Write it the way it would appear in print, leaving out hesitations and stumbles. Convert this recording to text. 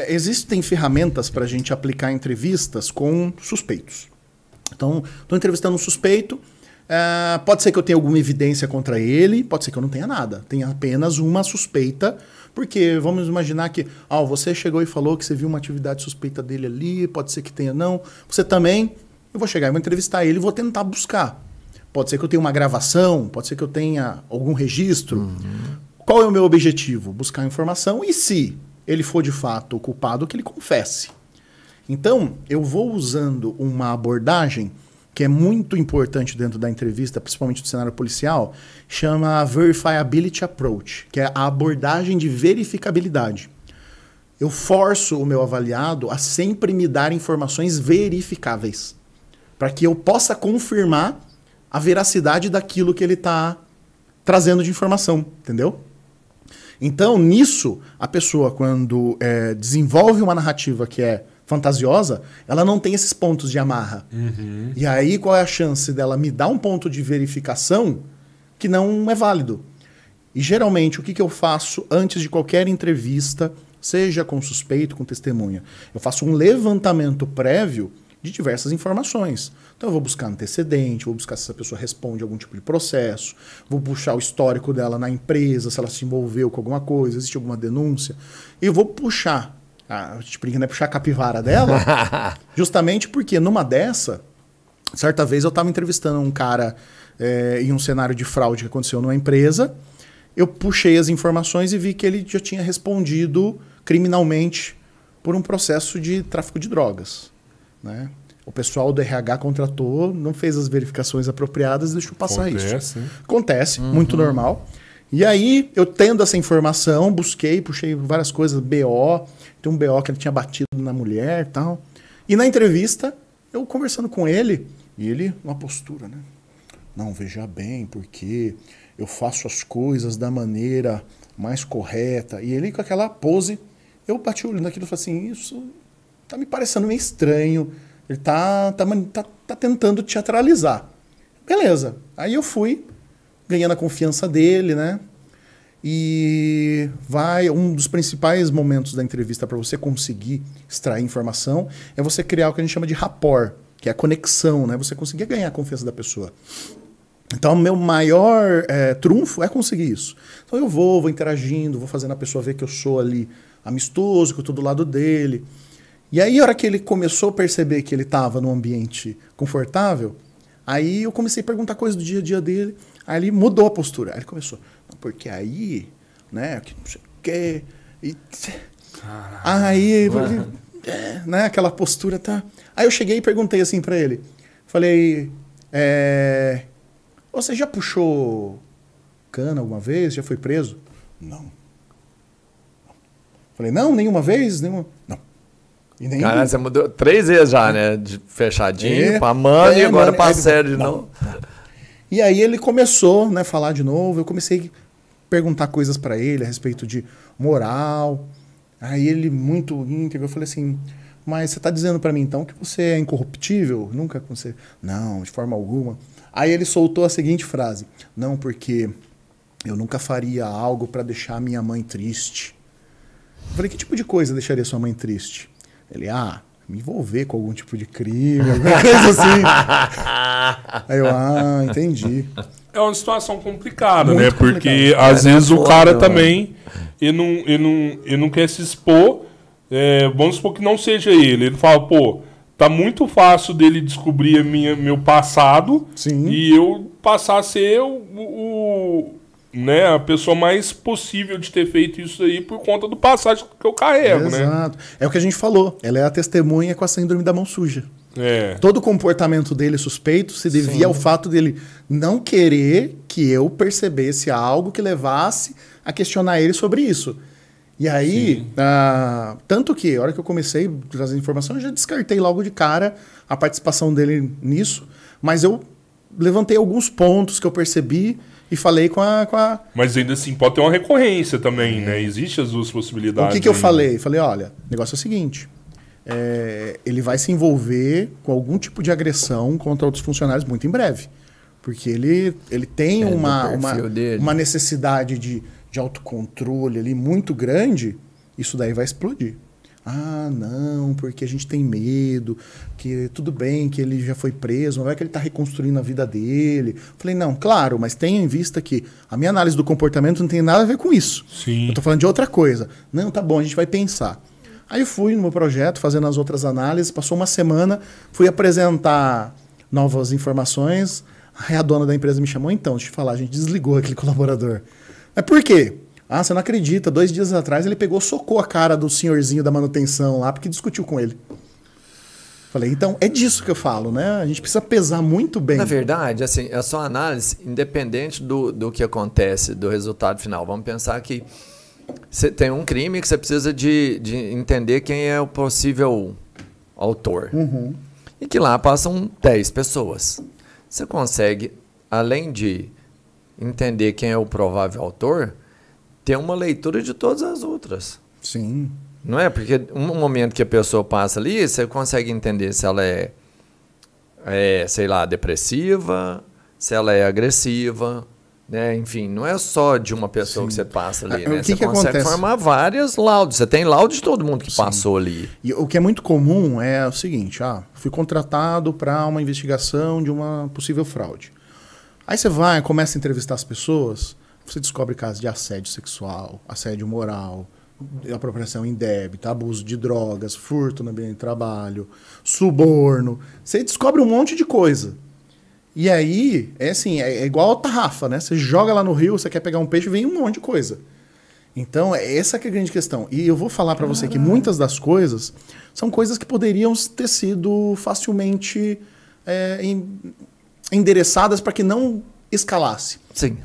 existem ferramentas para a gente aplicar entrevistas com suspeitos. Então, estou entrevistando um suspeito, pode ser que eu tenha alguma evidência contra ele, pode ser que eu não tenha nada. Tenha apenas uma suspeita, porque vamos imaginar que você chegou e falou que você viu uma atividade suspeita dele ali, pode ser que tenha não. Você também, eu vou chegar e vou entrevistar ele e vou tentar buscar. Pode ser que eu tenha uma gravação, pode ser que eu tenha algum registro. Qual é o meu objetivo? Buscar informação e se ele for de fato o culpado, que ele confesse. Então, eu vou usando uma abordagem que é muito importante dentro da entrevista, principalmente do cenário policial, chama Verifiability Approach, que é a abordagem de verificabilidade. Eu forço o meu avaliado a sempre me dar informações verificáveis, para que eu possa confirmar a veracidade daquilo que ele está trazendo de informação, entendeu? Então, nisso, a pessoa, quando desenvolve uma narrativa que é fantasiosa, ela não tem esses pontos de amarra. E aí, qual é a chance dela me dar um ponto de verificação que não é válido? E, geralmente, o que eu faço antes de qualquer entrevista, seja com suspeito, com testemunha? Eu faço um levantamento prévio de diversas informações. Então, eu vou buscar antecedente, vou buscar se essa pessoa responde a algum tipo de processo, vou puxar o histórico dela na empresa, se ela se envolveu com alguma coisa, existe alguma denúncia. E eu vou puxar, a gente brinca, né? Puxar a capivara dela, justamente porque numa dessa, certa vez eu estava entrevistando um cara em um cenário de fraude que aconteceu numa empresa, eu puxei as informações e vi que ele já tinha respondido criminalmente por um processo de tráfico de drogas, né? O pessoal do RH contratou, não fez as verificações apropriadas e deixou passar isso. Acontece, muito normal. E aí, eu tendo essa informação, busquei, puxei várias coisas, BO, tem um BO que ele tinha batido na mulher e tal. E na entrevista, eu conversando com ele, e ele, uma postura, né? Não, veja bem, porque eu faço as coisas da maneira mais correta. E ele com aquela pose, eu bati o olho naquilo e falei assim, isso tá me parecendo meio estranho. Ele tá tentando teatralizar. Beleza. Aí eu fui ganhando a confiança dele, né? E um dos principais momentos da entrevista para você conseguir extrair informação é você criar o que a gente chama de rapport, que é a conexão, né? Você conseguir ganhar a confiança da pessoa. Então, o meu maior trunfo é conseguir isso. Então, eu vou interagindo, vou fazendo a pessoa ver que eu sou ali amistoso, que eu tô do lado dele. E aí, a hora que ele começou a perceber que ele estava num ambiente confortável, aí eu comecei a perguntar coisas do dia a dia dele. Aí ele mudou a postura. Aí ele começou, porque aí, né, que não sei o quê. Aí, né, aquela postura tá. Aí eu cheguei e perguntei assim pra ele. Falei, você já puxou cana alguma vez? Já foi preso? Não. Falei, não, nenhuma vez? Nenhuma. Não. Cara, você mudou 3 vezes já, né? De fechadinho pra mano e agora pra sério de novo. E aí ele começou, né, a falar de novo. Eu comecei a perguntar coisas pra ele a respeito de moral. Aí ele, muito íntegro, eu falei assim, mas você tá dizendo pra mim então que você é incorruptível? Nunca você... Não, de forma alguma. Aí ele soltou a seguinte frase. Não, porque eu nunca faria algo pra deixar minha mãe triste. Eu falei, que tipo de coisa deixaria sua mãe triste? Ele, me envolver com algum tipo de crime, alguma coisa assim. Aí eu, entendi. É uma situação complicada, muito, né? Porque às vezes o cara também ele não quer se expor. Vamos supor que não seja ele. Ele fala, pô, tá muito fácil dele descobrir meu passado. Sim. E eu passar a ser né, a pessoa mais possível de ter feito isso aí por conta do passado que eu carrego, Exato. Né? É o que a gente falou. Ela é a testemunha com a síndrome da mão suja. Todo o comportamento dele suspeito se devia ao fato dele não querer que eu percebesse algo que levasse a questionar ele sobre isso. E aí, tanto que, a hora que eu comecei a trazer informação, eu já descartei logo de cara a participação dele nisso, mas eu levantei alguns pontos que eu percebi e falei com a... Mas ainda assim, pode ter uma recorrência também, né? Existem as duas possibilidades. O que eu falei? Falei, olha, o negócio é o seguinte, ele vai se envolver com algum tipo de agressão contra outros funcionários muito em breve. Porque ele tem uma necessidade de autocontrole ali muito grande, isso daí vai explodir. Ah, não, porque a gente tem medo, que tudo bem que ele já foi preso, não é que ele está reconstruindo a vida dele. Falei, não, claro, mas tenha em vista que a minha análise do comportamento não tem nada a ver com isso. Sim. Eu estou falando de outra coisa. Não, tá bom, a gente vai pensar. Aí eu fui no meu projeto, fazendo as outras análises, passou uma semana, fui apresentar novas informações, aí a dona da empresa me chamou, então, deixa eu te falar, a gente desligou aquele colaborador. Mas por quê? Ah, você não acredita, 2 dias atrás ele pegou, socou a cara do senhorzinho da manutenção lá, porque discutiu com ele. Falei, então, é disso que eu falo, né? A gente precisa pesar muito bem. Na verdade, assim, a sua análise, independente do que acontece, do resultado final, vamos pensar que você tem um crime que você precisa de entender quem é o possível autor. Uhum. E que lá passam 10 pessoas. Você consegue, além de entender quem é o provável autor, ter uma leitura de todas as outras. Sim. Não é? Porque um momento que a pessoa passa ali, você consegue entender se ela é, sei lá, depressiva, se ela é agressiva, né? Enfim, não é só de uma pessoa que você passa ali, né? Você consegue acontece? formar várias laudos. Você tem laudo de todo mundo que passou ali. E o que é muito comum é o seguinte, fui contratado para uma investigação de uma possível fraude. Aí você vai, começa a entrevistar as pessoas, você descobre casos de assédio sexual, assédio moral, apropriação indébita, abuso de drogas, furto no ambiente de trabalho, suborno. Você descobre um monte de coisa. E aí, é assim, é igual a tarrafa, né? Você joga lá no rio, você quer pegar um peixe, vem um monte de coisa. Então, essa que é a grande questão. E eu vou falar para você que muitas das coisas são coisas que poderiam ter sido facilmente endereçadas para que não escalasse. Sim.